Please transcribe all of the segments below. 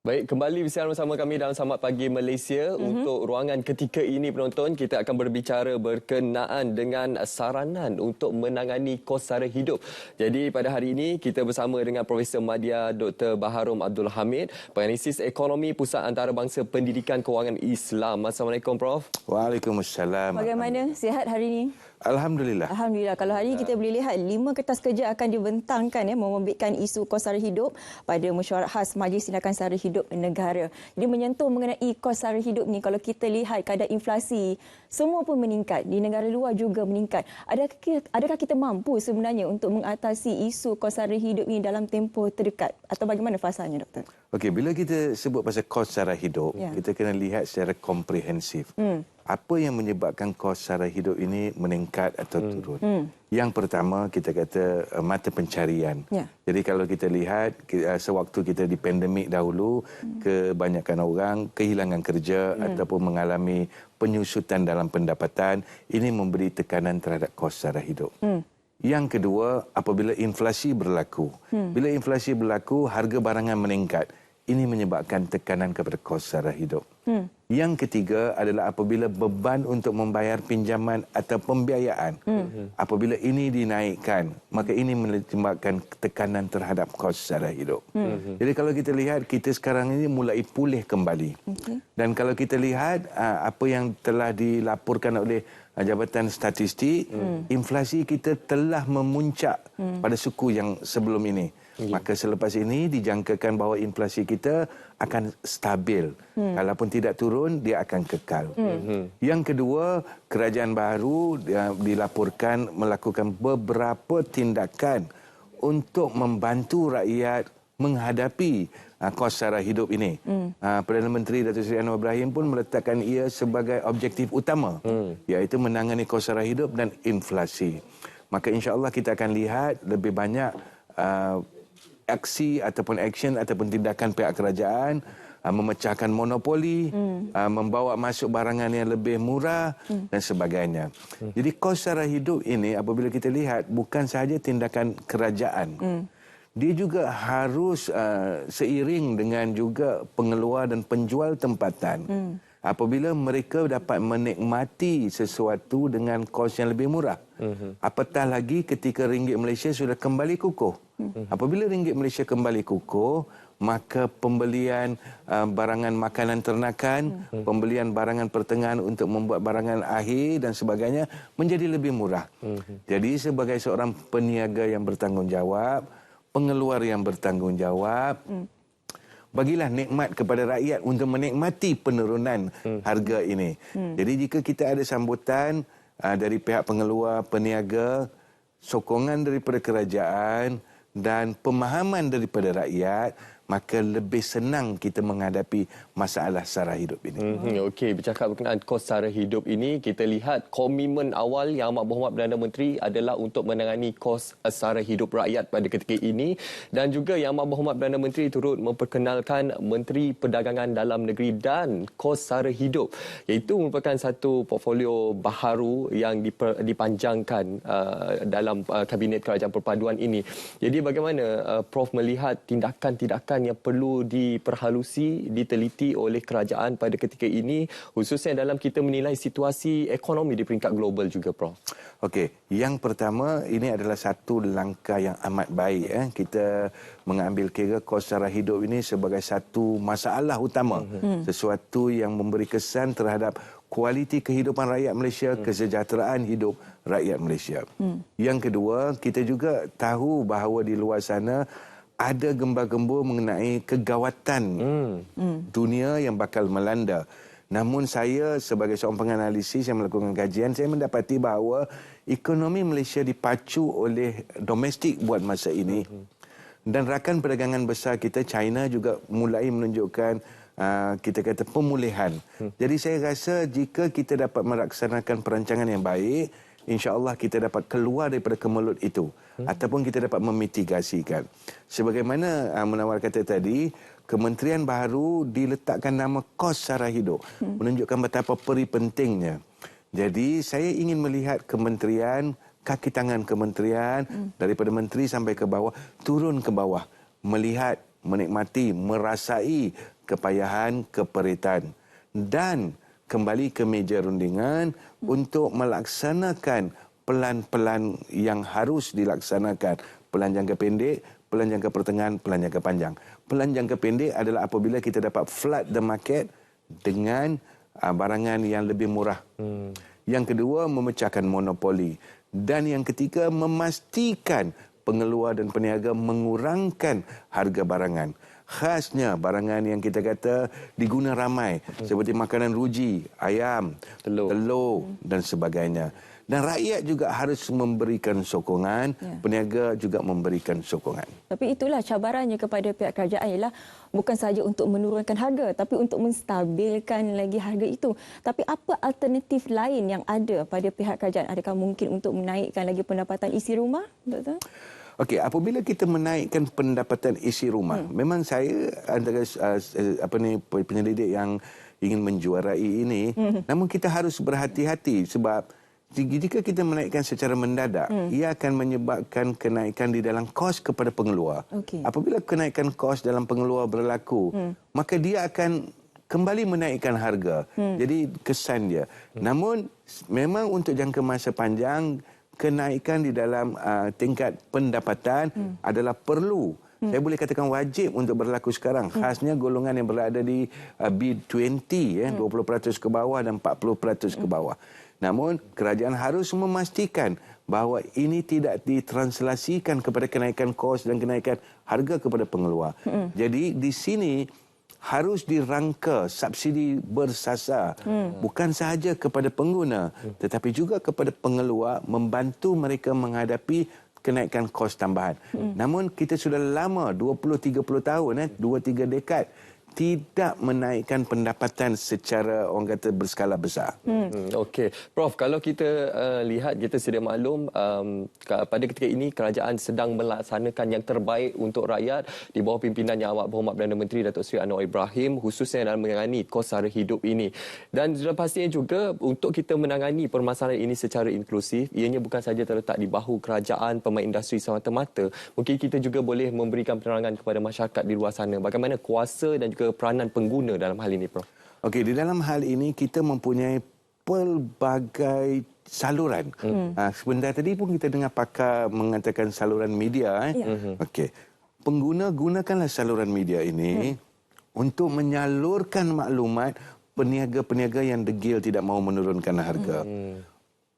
Baik, kembali bersama kami dalam Selamat Pagi Malaysia. Untuk ruangan ketika ini penonton, kita akan berbicara berkenaan dengan saranan untuk menangani kos sara hidup. Jadi pada hari ini kita bersama dengan Profesor Madya Dr. Baharom Abdul Hamid, Penganalisis Ekonomi Pusat Antarabangsa Pendidikan Kewangan Islam. Assalamualaikum Prof. Waalaikumsalam. Bagaimana sihat hari ini? Alhamdulillah. Alhamdulillah. Kalau hari ini kita boleh lihat 5 kertas kerja akan dibentangkan membabitkan isu kos sara hidup pada mesyuarat khas Majlis Tindakan Sara Hidup Negara. Jadi menyentuh mengenai kos sara hidup ni, kalau kita lihat kadar inflasi semua pun meningkat, di negara luar juga meningkat. Adakah kita mampu sebenarnya untuk mengatasi isu kos sara hidup ini dalam tempoh terdekat, atau bagaimana fasanya, doktor? Okey, bila kita sebut pasal kos sara hidup, kita kena lihat secara komprehensif. Apa yang menyebabkan kos sara hidup ini meningkat atau turun? Yang pertama, kita kata mata pencarian. Jadi kalau kita lihat sewaktu kita di pandemik dahulu, kebanyakan orang kehilangan kerja ataupun mengalami penyusutan dalam pendapatan. Ini memberi tekanan terhadap kos sara hidup. Yang kedua, apabila inflasi berlaku. Bila inflasi berlaku, harga barangan meningkat. Ini menyebabkan tekanan kepada kos sara hidup. Yang ketiga adalah apabila beban untuk membayar pinjaman atau pembiayaan. Apabila ini dinaikkan, maka ini menyebabkan tekanan terhadap kos sara hidup. Jadi kalau kita lihat, kita sekarang ini mulai pulih kembali. Dan kalau kita lihat apa yang telah dilaporkan oleh Jabatan Statistik, inflasi kita telah memuncak pada suku yang sebelum ini. Maka selepas ini dijangkakan bahawa inflasi kita akan stabil. Kalaupun tidak turun, dia akan kekal. Yang kedua, kerajaan baru dilaporkan melakukan beberapa tindakan untuk membantu rakyat menghadapi kos sara hidup ini. Perdana Menteri Datuk Seri Anwar Ibrahim pun meletakkan ia sebagai objektif utama, iaitu menangani kos sara hidup dan inflasi. Maka insya-Allah kita akan lihat lebih banyak aksi ataupun action ataupun tindakan pihak kerajaan memecahkan monopoli, membawa masuk barangan yang lebih murah dan sebagainya. Jadi kos sara hidup ini apabila kita lihat bukan sahaja tindakan kerajaan. Dia juga harus seiring dengan juga pengeluar dan penjual tempatan. Apabila mereka dapat menikmati sesuatu dengan kos yang lebih murah. Apatah lagi ketika ringgit Malaysia sudah kembali kukuh. Apabila ringgit Malaysia kembali kukuh, maka pembelian barangan makanan ternakan, pembelian barangan pertengahan untuk membuat barangan akhir dan sebagainya menjadi lebih murah. Jadi sebagai seorang peniaga yang bertanggungjawab, pengeluar yang bertanggungjawab, bagilah nikmat kepada rakyat untuk menikmati penurunan harga ini. Jadi jika kita ada sambutan dari pihak pengeluar, peniaga, sokongan daripada kerajaan dan pemahaman daripada rakyat, maka lebih senang kita menghadapi masalah sara hidup ini. Okey, bercakap berkenaan kos sara hidup ini, kita lihat komitmen awal Yang Amat Berhormat Perdana Menteri adalah untuk menangani kos sara hidup rakyat pada ketika ini, dan juga Yang Amat Berhormat Perdana Menteri turut memperkenalkan Menteri Perdagangan Dalam Negeri dan kos sara hidup, iaitu merupakan satu portfolio baharu yang dipanjangkan dalam Kabinet Kerajaan Perpaduan ini. Jadi bagaimana Prof melihat tindakan-tindakan yang perlu diperhalusi, diteliti oleh kerajaan pada ketika ini, khususnya dalam kita menilai situasi ekonomi di peringkat global juga, Prof? Okey, yang pertama, ini adalah satu langkah yang amat baik. Kita mengambil kira kos sara hidup ini sebagai satu masalah utama, sesuatu yang memberi kesan terhadap kualiti kehidupan rakyat Malaysia, kesejahteraan hidup rakyat Malaysia. Yang kedua, kita juga tahu bahawa di luar sana ada gembar-gembur mengenai kegawatan dunia yang bakal melanda. Namun saya sebagai seorang penganalisis yang melakukan kajian, saya mendapati bahawa ekonomi Malaysia dipacu oleh domestik buat masa ini. Dan rakan perdagangan besar kita, China, juga mulai menunjukkan kita kata pemulihan. Jadi saya rasa jika kita dapat melaksanakan perancangan yang baik, insya-Allah kita dapat keluar daripada kemelut itu ataupun kita dapat memitigasikan. Sebagaimana Munawar kata tadi, kementerian baru diletakkan nama kos sara hidup, menunjukkan betapa peri pentingnya. Jadi saya ingin melihat kementerian, kaki tangan kementerian daripada menteri sampai ke bawah, turun ke bawah, melihat menikmati, merasai kepayahan, keperitan dan kembali ke meja rundingan untuk melaksanakan pelan-pelan yang harus dilaksanakan. Pelan jangka pendek, pelan jangka pertengahan, pelan jangka panjang. Pelan jangka pendek adalah apabila kita dapat flood the market dengan barangan yang lebih murah. Yang kedua, memecahkan monopoli. Dan yang ketiga, memastikan pengeluar dan peniaga mengurangkan harga barangan. Khasnya barangan yang kita kata diguna ramai seperti makanan ruji, ayam, telur dan sebagainya. Dan rakyat juga harus memberikan sokongan, peniaga juga memberikan sokongan. Tapi itulah cabarannya kepada pihak kerajaan ialah bukan sahaja untuk menurunkan harga tapi untuk menstabilkan lagi harga itu. Tapi apa alternatif lain yang ada pada pihak kerajaan? Adakah mungkin untuk menaikkan lagi pendapatan isi rumah, Doktor? Okey, apabila kita menaikkan pendapatan isi rumah, memang saya antara penyelidik yang ingin menjuarai ini, namun kita harus berhati-hati sebab jika kita menaikkan secara mendadak, ia akan menyebabkan kenaikan di dalam kos kepada pengeluar. Okey. Apabila kenaikan kos dalam pengeluar berlaku, maka dia akan kembali menaikkan harga. Jadi kesan dia. Namun memang untuk jangka masa panjang, kenaikan di dalam tingkat pendapatan adalah perlu. Saya boleh katakan wajib untuk berlaku sekarang. Khasnya golongan yang berada di B20, 20% ke bawah dan 40% ke bawah. Namun, kerajaan harus memastikan bahawa ini tidak ditranslasikan kepada kenaikan kos dan kenaikan harga kepada pengeluar. Jadi, di sini harus dirangka subsidi bersasar. Bukan sahaja kepada pengguna, tetapi juga kepada pengeluar, membantu mereka menghadapi kenaikan kos tambahan. Namun, kita sudah lama, 20-30 tahun, 2-3 dekad, tidak menaikkan pendapatan secara orang kata berskala besar. Okey, Prof, kalau kita lihat, kita sedia maklum pada ketika ini kerajaan sedang melaksanakan yang terbaik untuk rakyat di bawah pimpinan Yang Amat Berhormat Perdana Menteri Datuk Seri Anwar Ibrahim, khususnya dalam menangani kos sara hidup ini. Dan sudah pastinya juga untuk kita menangani permasalahan ini secara inklusif, ianya bukan sahaja terletak di bahu kerajaan, pemain industri semata-mata. Mungkin kita juga boleh memberikan penerangan kepada masyarakat di luar sana bagaimana kuasa dan juga peranan pengguna dalam hal ini, Prof. Okey, di dalam hal ini kita mempunyai pelbagai saluran. Sebentar tadi pun kita dengar pakar mengatakan saluran media. Okey, pengguna gunakanlah saluran media ini untuk menyalurkan maklumat peniaga-peniaga yang degil tidak mahu menurunkan harga.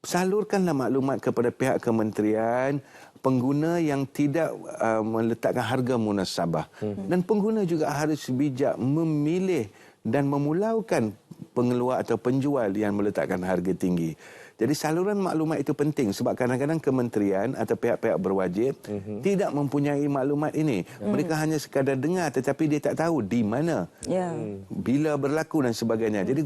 Salurkanlah maklumat kepada pihak kementerian, pengguna yang tidak meletakkan harga munasabah. Dan pengguna juga harus bijak memilih dan memulaukan pengeluar atau penjual yang meletakkan harga tinggi. Jadi saluran maklumat itu penting sebab kadang-kadang kementerian atau pihak-pihak berwajib tidak mempunyai maklumat ini. Mereka hanya sekadar dengar tetapi dia tak tahu di mana, bila berlaku dan sebagainya. Jadi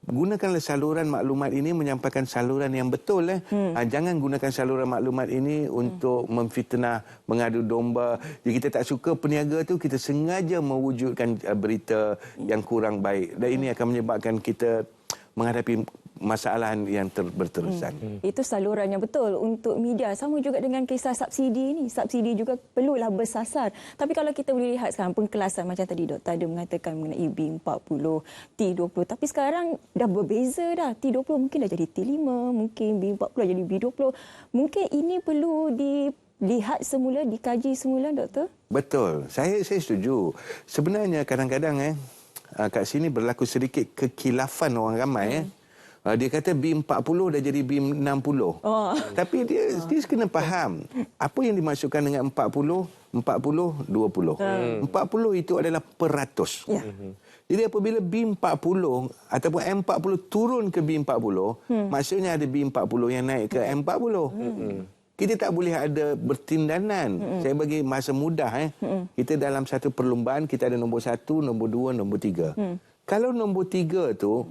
gunakanlah saluran maklumat ini menyampaikan saluran yang betul. Jangan gunakan saluran maklumat ini untuk memfitnah, mengadu domba. Jika kita tak suka peniaga tu, kita sengaja mewujudkan berita yang kurang baik. Dan ini akan menyebabkan kita menghadapi masalah yang berterusan. Itu saluran yang betul untuk media. Sama juga dengan kisah subsidi ni. Subsidi juga perlulah bersasar. Tapi kalau kita boleh lihat sekarang pengkelasan macam tadi Doktor ada mengatakan mengenai B40, T20. Tapi sekarang dah berbeza dah. T20 mungkin dah jadi T5, mungkin B40 jadi B20. Mungkin ini perlu dilihat semula, dikaji semula, Doktor? Betul. Saya setuju. Sebenarnya kadang-kadang kat sini berlaku sedikit kekilafan orang ramai. Dia kata B40 dah jadi B60. Tapi dia kena faham apa yang dimaksudkan dengan 40, 20. 40 itu adalah peratus. Jadi apabila B40 ataupun M40 turun ke B40, maksudnya ada B40 yang naik ke M40. Kita tak boleh ada bertindanan. Saya bagi masa mudah. Kita dalam satu perlumbaan, kita ada nombor 1, nombor 2, nombor 3. Kalau nombor 3 tu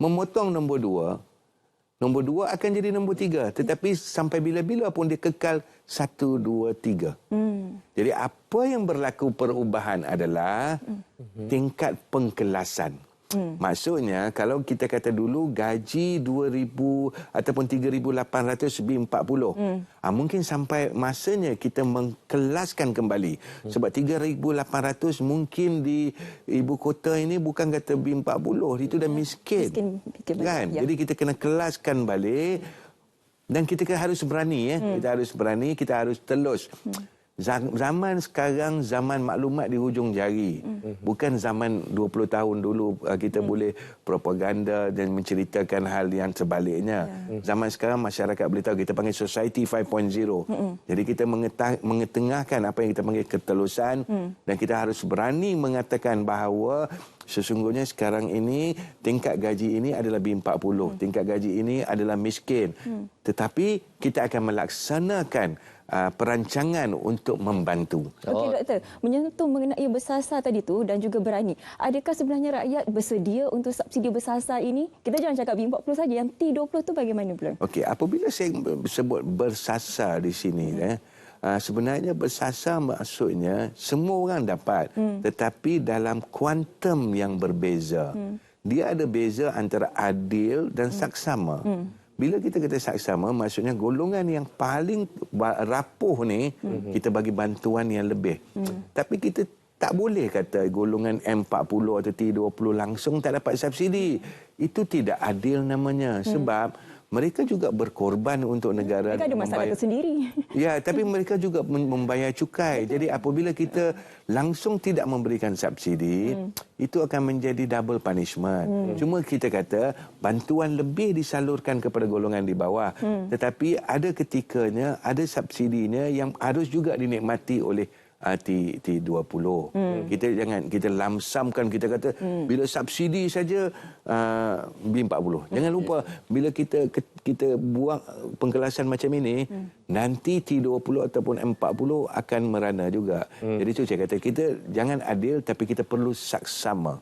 memotong nombor 2 akan jadi nombor 3. Tetapi sampai bila-bila pun dia kekal 1, 2, 3. Jadi apa yang berlaku perubahan adalah tingkat pengkelasan. Maksudnya kalau kita kata dulu gaji 2,000 ataupun 3,800 lebih 40. Mungkin sampai masanya kita mengkelaskan kembali. Sebab 3,800 mungkin di ibu kota ini bukan kata lebih 40. Itu dah miskin. Kan? Ya. Jadi kita kena kelaskan balik. Dan kita harus berani. Kita harus berani, kita harus telus. Zaman sekarang zaman maklumat di hujung jari. Bukan zaman 20 tahun dulu kita boleh propaganda dan menceritakan hal yang sebaliknya. Zaman sekarang masyarakat boleh tahu, kita panggil society 5.0. Jadi kita mengetengahkan apa yang kita panggil ketelusan dan kita harus berani mengatakan bahawa sesungguhnya sekarang ini tingkat gaji ini adalah lebih 40. Tingkat gaji ini adalah miskin. Tetapi kita akan melaksanakan perancangan untuk membantu. Okey, Doktor. Menyentuh mengenai bersasar tadi tu dan juga berani. Adakah sebenarnya rakyat bersedia untuk subsidi bersasar ini? Kita jangan cakap B40 saja. Yang T20 tu bagaimana pula? Okey, apabila saya sebut bersasar di sini, sebenarnya bersasar maksudnya semua orang dapat. Tetapi dalam kuantum yang berbeza. Dia ada beza antara adil dan saksama. Bila kita kata saksama, maksudnya golongan yang paling rapuh ni, kita bagi bantuan yang lebih. Tapi kita tak boleh kata golongan M40 atau T20 langsung tak dapat subsidi. Itu tidak adil namanya. Sebab mereka juga berkorban untuk negara. Mereka ada masalah tersendiri. Ya, tapi mereka juga membayar cukai. Jadi apabila kita langsung tidak memberikan subsidi, itu akan menjadi double punishment. Cuma kita kata bantuan lebih disalurkan kepada golongan di bawah. Tetapi ada ketikanya, ada subsidinya yang harus juga dinikmati oleh T20. Kita lamsamkan, kita kata bila subsidi saja B40. Jangan lupa bila kita buang pengkelasan macam ini, nanti T20 ataupun M40 akan merana juga. Jadi itu saya kata kita jangan adil tapi kita perlu saksama.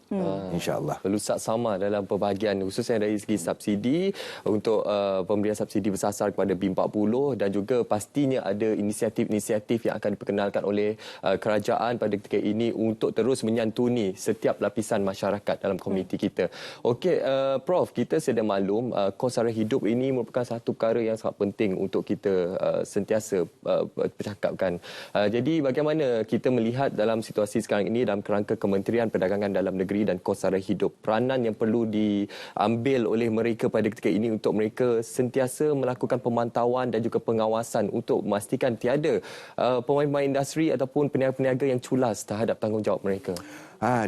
InsyaAllah. Perlu saksama dalam pembahagian khususnya dari segi subsidi untuk pemberian subsidi bersasar kepada B40 dan juga pastinya ada inisiatif-inisiatif yang akan diperkenalkan oleh kerajaan pada ketika ini untuk terus menyantuni setiap lapisan masyarakat dalam komuniti kita. Okey, Prof, kita sedia maklum kos sara hidup ini merupakan satu perkara yang sangat penting untuk kita sentiasa bercakapkan. Jadi bagaimana kita melihat dalam situasi sekarang ini dalam kerangka Kementerian Perdagangan Dalam Negeri dan Kos Sara Hidup, peranan yang perlu diambil oleh mereka pada ketika ini untuk mereka sentiasa melakukan pemantauan dan juga pengawasan untuk memastikan tiada pemain-pemain industri ataupun peniaga-peniaga yang culas terhadap tanggungjawab mereka.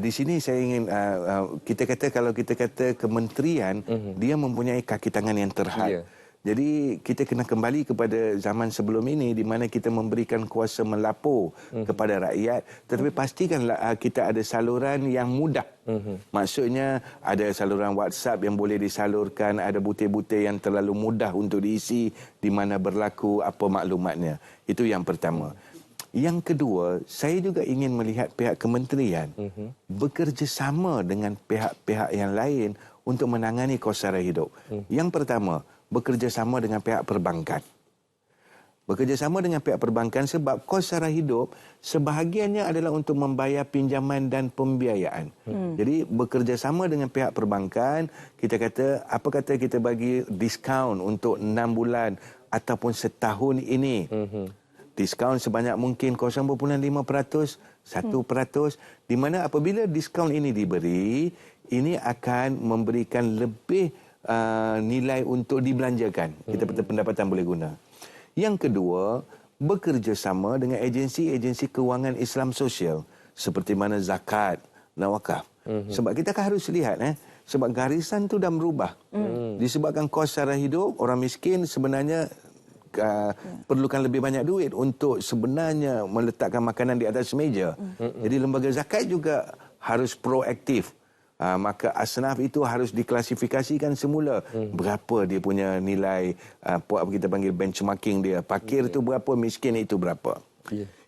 Di sini saya ingin kita kata kalau kita kata kementerian dia mempunyai kaki tangan yang terhad. Yeah. Jadi kita kena kembali kepada zaman sebelum ini di mana kita memberikan kuasa melapor kepada rakyat, tetapi pastikanlah kita ada saluran yang mudah. Maksudnya ada saluran WhatsApp yang boleh disalurkan, ada butir-butir yang terlalu mudah untuk diisi di mana berlaku apa maklumatnya. Itu yang pertama. Yang kedua, saya juga ingin melihat pihak kementerian bekerjasama dengan pihak-pihak yang lain untuk menangani kos sara hidup. Yang pertama, bekerjasama dengan pihak perbankan. Bekerjasama dengan pihak perbankan sebab kos sara hidup sebahagiannya adalah untuk membayar pinjaman dan pembiayaan. Jadi bekerjasama dengan pihak perbankan, kita kata, apa kata kita bagi diskaun untuk 6 bulan ataupun setahun ini. Diskaun sebanyak mungkin 0.5%, 1%, di mana apabila diskaun ini diberi, ini akan memberikan lebih nilai untuk dibelanjakan. Kita pendapatan boleh guna. Yang kedua, bekerjasama dengan agensi-agensi kewangan Islam sosial seperti mana zakat dan wakaf. Sebab kita kan harus lihat sebab garisan tu dah berubah. Disebabkan kos sara hidup, orang miskin sebenarnya perlukan lebih banyak duit untuk sebenarnya meletakkan makanan di atas meja. Jadi lembaga zakat juga harus proaktif. Maka asnaf itu harus diklasifikasikan semula. Berapa dia punya nilai, apa kita panggil benchmarking dia. Fakir itu berapa, miskin itu berapa.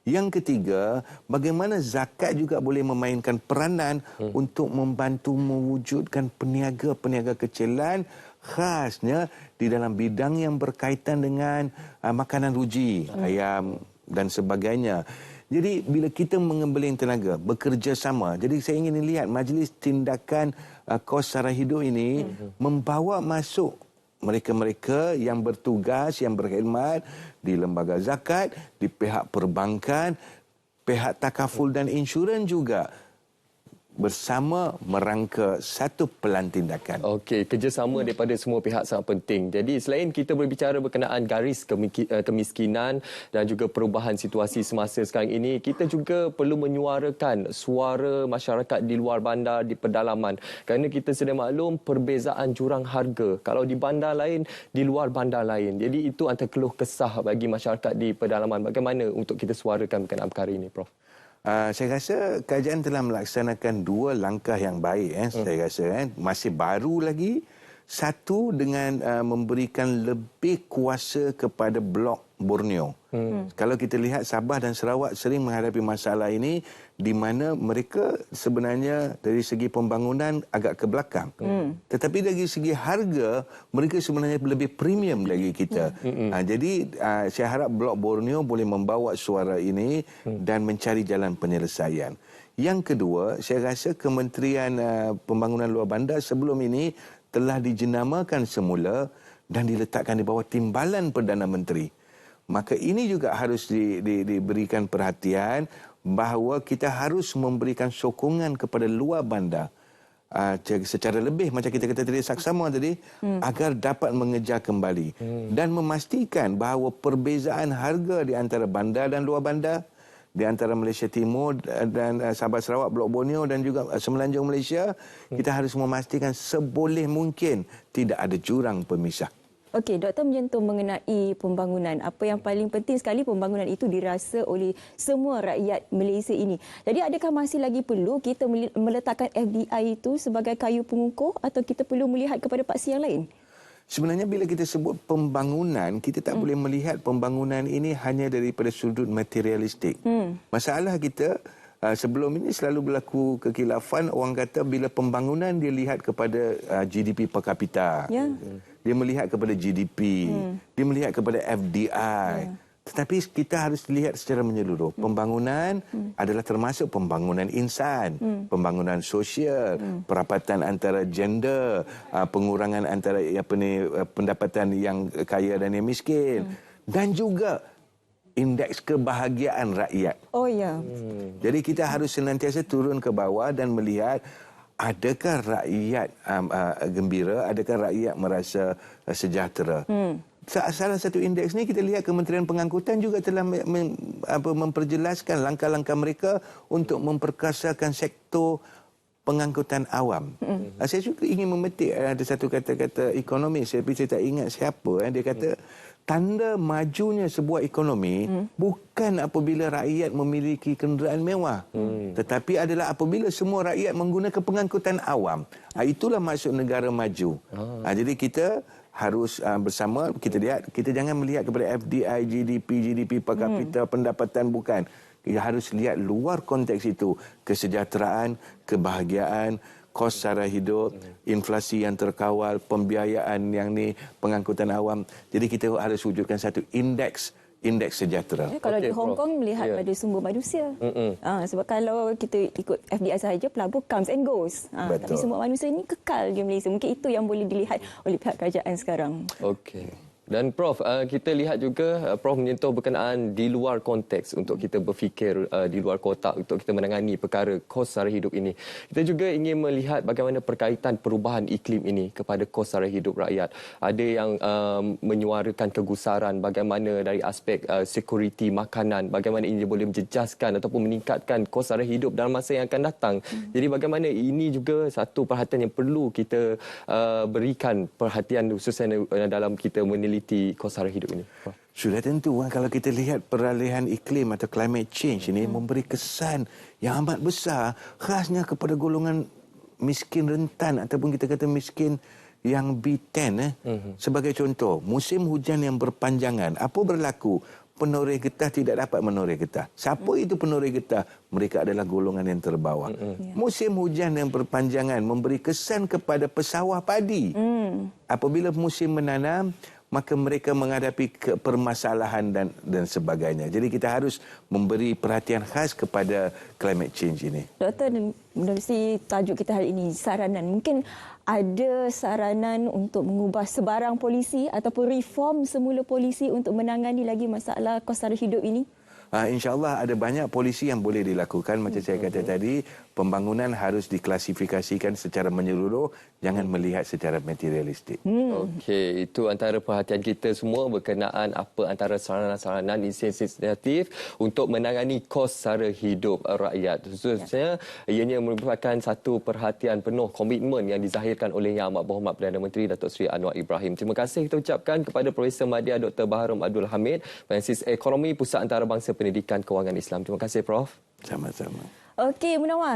Yang ketiga, bagaimana zakat juga boleh memainkan peranan untuk membantu mewujudkan peniaga-peniaga kecilan, khasnya di dalam bidang yang berkaitan dengan makanan ruji, ayam dan sebagainya. Jadi bila kita mengembeling tenaga, bekerjasama, jadi saya ingin lihat Majlis Tindakan Kos Sara Hidup ini membawa masuk mereka-mereka yang bertugas, yang berkhidmat di lembaga zakat, di pihak perbankan, pihak takaful dan insurans juga, bersama merangka satu pelan tindakan. Okey, kerjasama daripada semua pihak sangat penting. Jadi selain kita berbicara berkenaan garis kemiskinan dan juga perubahan situasi semasa sekarang ini, kita juga perlu menyuarakan suara masyarakat di luar bandar, di pedalaman. Kerana kita sedia maklum perbezaan jurang harga. Kalau di bandar lain, di luar bandar lain. Jadi itu antara keluh kesah bagi masyarakat di pedalaman. Bagaimana untuk kita suarakan berkenaan perkara ini, Prof? Saya rasa kerajaan telah melaksanakan 2 langkah yang baik. Saya rasa masih baru lagi. Satu dengan memberikan lebih kuasa kepada Blok Borneo. Kalau kita lihat Sabah dan Sarawak sering menghadapi masalah ini di mana mereka sebenarnya dari segi pembangunan agak ke belakang. Tetapi dari segi harga mereka sebenarnya lebih premium dari kita. Jadi saya harap Blok Borneo boleh membawa suara ini dan mencari jalan penyelesaian. Yang kedua, saya rasa Kementerian Pembangunan Luar Bandar sebelum ini telah dijenamakan semula dan diletakkan di bawah timbalan Perdana Menteri. Maka ini juga harus diberikan perhatian bahawa kita harus memberikan sokongan kepada luar bandar secara lebih macam kita kata tadi saksama tadi agar dapat mengejar kembali dan memastikan bahawa perbezaan harga di antara bandar dan luar bandar, di antara Malaysia Timur dan Sabah Sarawak, Blok Borneo dan juga Semenanjung Malaysia, kita harus memastikan seboleh mungkin tidak ada jurang pemisah. Okey, Doktor menyentuh mengenai pembangunan. Apa yang paling penting sekali, pembangunan itu dirasa oleh semua rakyat Malaysia ini. Jadi adakah masih lagi perlu kita meletakkan FDI itu sebagai kayu pengukur atau kita perlu melihat kepada paksi yang lain? Sebenarnya bila kita sebut pembangunan, kita tak boleh melihat pembangunan ini hanya daripada sudut materialistik. Masalah kita sebelum ini selalu berlaku kekhilafan, orang kata bila pembangunan dia lihat kepada GDP per kapita. Ya. Dia melihat kepada GDP, dia melihat kepada FDI. Tetapi kita harus lihat secara menyeluruh. Pembangunan adalah termasuk pembangunan insan, pembangunan sosial, perapatan antara gender, pengurangan antara pendapatan yang kaya dan yang miskin, dan juga indeks kebahagiaan rakyat. Oh ya. Jadi kita harus senantiasa turun ke bawah dan melihat adakah rakyat gembira, adakah rakyat merasa sejahtera. Salah satu indeks ni kita lihat Kementerian Pengangkutan juga telah memperjelaskan langkah-langkah mereka untuk memperkasakan sektor pengangkutan awam. Saya juga ingin memetik ada satu kata-kata ekonomis, tapi saya tak ingat siapa. Dia kata tanda majunya sebuah ekonomi bukan apabila rakyat memiliki kenderaan mewah, tetapi adalah apabila semua rakyat menggunakan pengangkutan awam. Itulah maksud negara maju. Jadi kita harus bersama, kita lihat, kita jangan melihat kepada FDI, GDP per kapita, pendapatan, bukan. Kita harus lihat luar konteks itu, kesejahteraan, kebahagiaan, kos sara hidup, inflasi yang terkawal, pembiayaan yang ni, pengangkutan awam. Jadi kita harus wujudkan satu indeks sejahtera. Kalau di Hong Kong melihat pada sumber manusia. Sebab kalau kita ikut FDI sahaja, pelabur comes and goes. Tapi sumber manusia ini kekal di Malaysia. Mungkin itu yang boleh dilihat oleh pihak kerajaan sekarang. Okey. Dan Prof, kita lihat juga Prof menyentuh berkenaan di luar konteks untuk kita berfikir di luar kotak untuk kita menangani perkara kos sara hidup ini. Kita juga ingin melihat bagaimana perkaitan perubahan iklim ini kepada kos sara hidup rakyat. Ada yang menyuarakan kegusaran bagaimana dari aspek security makanan, bagaimana ini boleh menjejaskan ataupun meningkatkan kos sara hidup dalam masa yang akan datang. Jadi bagaimana ini juga satu perhatian yang perlu kita berikan perhatian khususnya dalam kita meneliti kos sara hidup ini. Sudah tentu kalau kita lihat peralihan iklim atau climate change ini memberi kesan yang amat besar khasnya kepada golongan miskin rentan ataupun kita kata miskin yang B10. Sebagai contoh, musim hujan yang berpanjangan, apa berlaku? Penoreh getah tidak dapat menoreh getah. Siapa itu penoreh getah? Mereka adalah golongan yang terbawah. Musim hujan yang berpanjangan memberi kesan kepada pesawah padi. Apabila musim menanam, maka mereka menghadapi permasalahan dan sebagainya. Jadi kita harus memberi perhatian khas kepada climate change ini. Doktor, menerusi tajuk kita hari ini, saranan. Mungkin ada saranan untuk mengubah sebarang polisi ataupun reform semula polisi untuk menangani lagi masalah kos sara hidup ini? InsyaAllah ada banyak polisi yang boleh dilakukan. Macam saya kata tadi, pembangunan harus diklasifikasikan secara menyeluruh, jangan melihat secara materialistik. Okey, itu antara perhatian kita semua berkenaan apa antara saranan-saranan inisiatif untuk menangani kos sara hidup rakyat. Khususnya, ianya merupakan satu perhatian penuh komitmen yang dizahirkan oleh Yang Amat Berhormat Perdana Menteri Datuk Seri Anwar Ibrahim. Terima kasih kita ucapkan kepada Profesor Madya Dr. Baharom Abdul Hamid, Pensis Ekonomi Pusat Antarabangsa Pendidikan Kewangan Islam. Terima kasih, Prof. Sama-sama. Okey, Munawar.